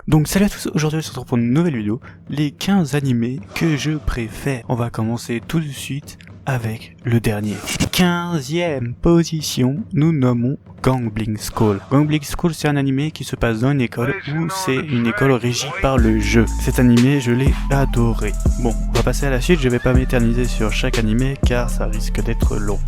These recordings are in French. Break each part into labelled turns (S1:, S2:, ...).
S1: Donc salut à tous, aujourd'hui on se retrouve pour une nouvelle vidéo, les 15 animés que je préfère. On va commencer tout de suite avec le dernier. 15e position, nous nommons Gambling School. Gambling School, c'est un animé qui se passe dans une école où c'est une école régie par le jeu. Cet animé, je l'ai adoré. Bon, on va passer à la suite, je vais pas m'éterniser sur chaque animé car ça risque d'être long.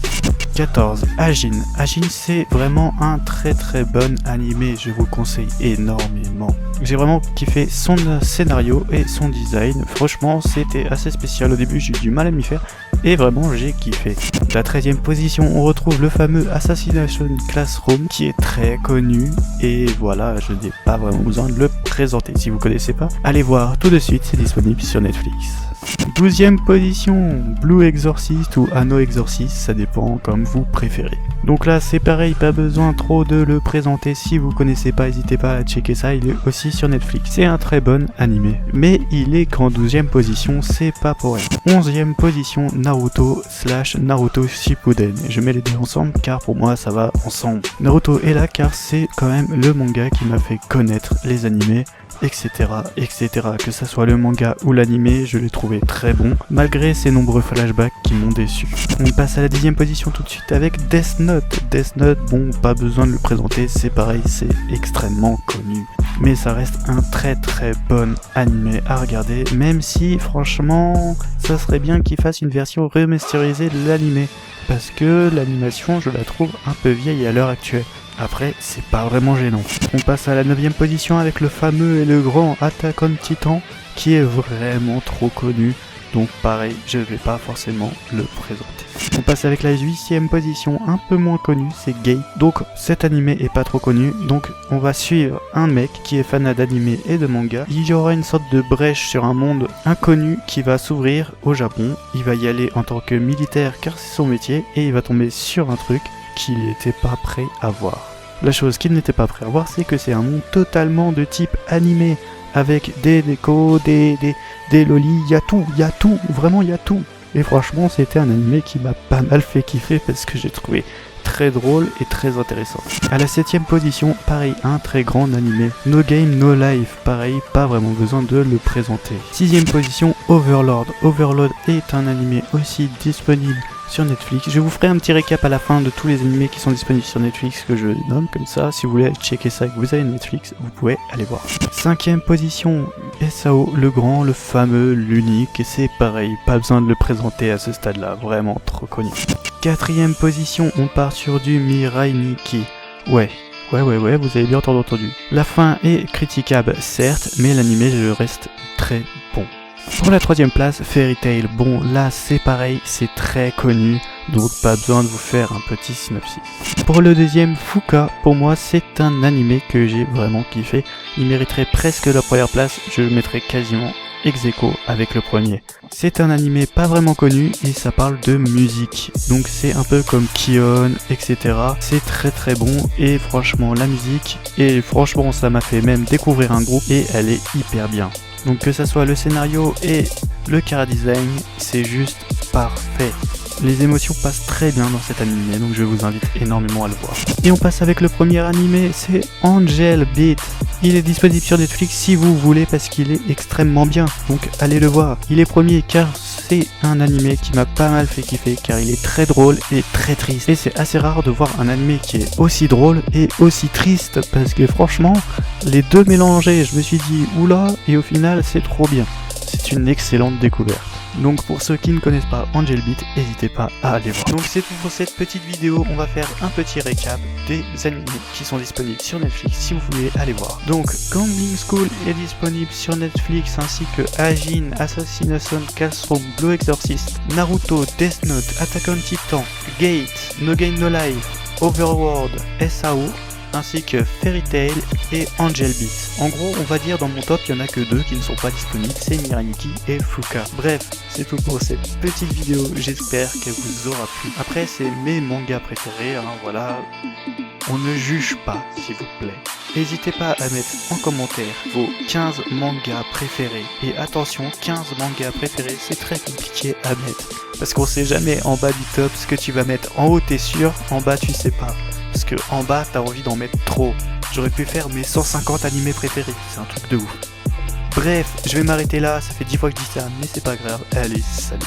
S1: 14. Ajin. Ajin, c'est vraiment un très bon animé, je vous le conseille énormément. J'ai vraiment kiffé son scénario et son design. Franchement, c'était assez spécial. Au début, j'ai eu du mal à m'y faire et vraiment, j'ai kiffé. La 13e position, on retrouve le fameux Assassination Classroom qui est très connu et voilà, je n'ai pas vraiment besoin de le présenter. Si vous connaissez pas, allez voir tout de suite, c'est disponible sur Netflix. 12e position, Blue Exorcist ou Anno Exorcist, ça dépend comme vous préférez. Donc là c'est pareil, pas besoin trop de le présenter, si vous connaissez pas, n'hésitez pas à checker ça, il est aussi sur Netflix. C'est un très bon animé, mais il est qu'en 12e position, c'est pas pour rien. 11e position, Naruto / Naruto Shippuden. Je mets les deux ensemble car pour moi ça va ensemble. Naruto est là car c'est quand même le manga qui m'a fait connaître les animés, etc. Que ça soit le manga ou l'animé, je l'ai trouvé très bon, malgré ces nombreux flashbacks qui m'ont déçu. On passe à la 10e position tout de suite avec Death Note. Death Note, bon, pas besoin de le présenter, c'est pareil, c'est extrêmement connu. Mais ça reste un très bon animé à regarder, même si, franchement, ça serait bien qu'il fasse une version remasterisée de l'animé, parce que l'animation, je la trouve un peu vieille à l'heure actuelle. Après, c'est pas vraiment gênant. On passe à la 9e position avec le fameux et le grand Attack on Titan, qui est vraiment trop connu. Donc pareil, je vais pas forcément le présenter. On passe avec la 8e position, un peu moins connue, c'est Gate. Donc cet animé est pas trop connu, donc on va suivre un mec qui est fanat d'animé et de manga. Il y aura une sorte de brèche sur un monde inconnu qui va s'ouvrir au Japon. Il va y aller en tant que militaire car c'est son métier et il va tomber sur un truc qu'il n'était pas prêt à voir. La chose qu'il n'était pas prêt à voir, c'est que c'est un monde totalement de type animé, avec des décos, des lolis, il y a tout, vraiment il y a tout. Et franchement, c'était un animé qui m'a pas mal fait kiffer parce que j'ai trouvé très drôle et très intéressant. À la 7e position, pareil, un très grand animé, No Game No Life, pareil, pas vraiment besoin de le présenter. 6e position, Overlord. Overlord est un animé aussi disponible sur Netflix. Je vous ferai un petit récap à la fin de tous les animés qui sont disponibles sur Netflix que je nomme comme ça. Si vous voulez checker ça et que vous avez Netflix, vous pouvez aller voir. 5e position, SAO, le grand, le fameux, l'unique, et c'est pareil, pas besoin de le présenter à ce stade-là, vraiment trop connu. 4e position, on part sur du Mirai Nikki. Ouais, vous avez bien entendu. La fin est critiquable, certes, mais l'animé reste très bon. Pour la 3e place, Fairy Tail. Bon, là c'est pareil, c'est très connu, donc pas besoin de vous faire un petit synopsis. Pour le 2e, Fuka, pour moi c'est un animé que j'ai vraiment kiffé. Il mériterait presque la première place, je le mettrais quasiment ex aequo avec le premier. C'est un animé pas vraiment connu et ça parle de musique, donc c'est un peu comme Kion, etc. C'est très bon et franchement la musique, et franchement ça m'a fait même découvrir un groupe et elle est hyper bien. Donc que ça soit le scénario et le chara-design, c'est juste parfait. Les émotions passent très bien dans cet animé, donc je vous invite énormément à le voir. Et on passe avec le premier animé, c'est Angel Beats. Il est disponible sur Netflix si vous voulez parce qu'il est extrêmement bien, donc allez le voir. Il est premier car c'est un animé qui m'a pas mal fait kiffer, car il est très drôle et très triste. Et c'est assez rare de voir un animé qui est aussi drôle et aussi triste, parce que franchement, les deux mélangés, je me suis dit oula, et au final c'est trop bien. C'est une excellente découverte. Donc pour ceux qui ne connaissent pas Angel Beats, n'hésitez pas à aller voir. Donc c'est tout pour cette petite vidéo, on va faire un petit récap des animés qui sont disponibles sur Netflix si vous voulez aller voir. Donc Gambling School est disponible sur Netflix, ainsi que Ajin, Assassination Classroom, Blue Exorcist, Naruto, Death Note, Attack on Titan, Gate, No Game No Life, Overworld, SAO, ainsi que Fairy Tail et Angel Beats. En gros, on va dire dans mon top, il n'y en a que deux qui ne sont pas disponibles, c'est Mirai Nikki et Fuka. Bref, c'est tout pour cette petite vidéo, j'espère qu'elle vous aura plu. Après, c'est mes mangas préférés, hein, voilà. On ne juge pas, s'il vous plaît. N'hésitez pas à mettre en commentaire vos 15 mangas préférés. Et attention, 15 mangas préférés, c'est très compliqué à mettre. Parce qu'on sait jamais en bas du top ce que tu vas mettre. En haut, t'es sûr, en bas, tu sais pas. Parce que en bas, t'as envie d'en mettre trop. J'aurais pu faire mes 150 animés préférés, c'est un truc de ouf. Bref, je vais m'arrêter là, ça fait 10 fois que je dis ça, mais c'est pas grave. Allez, salut.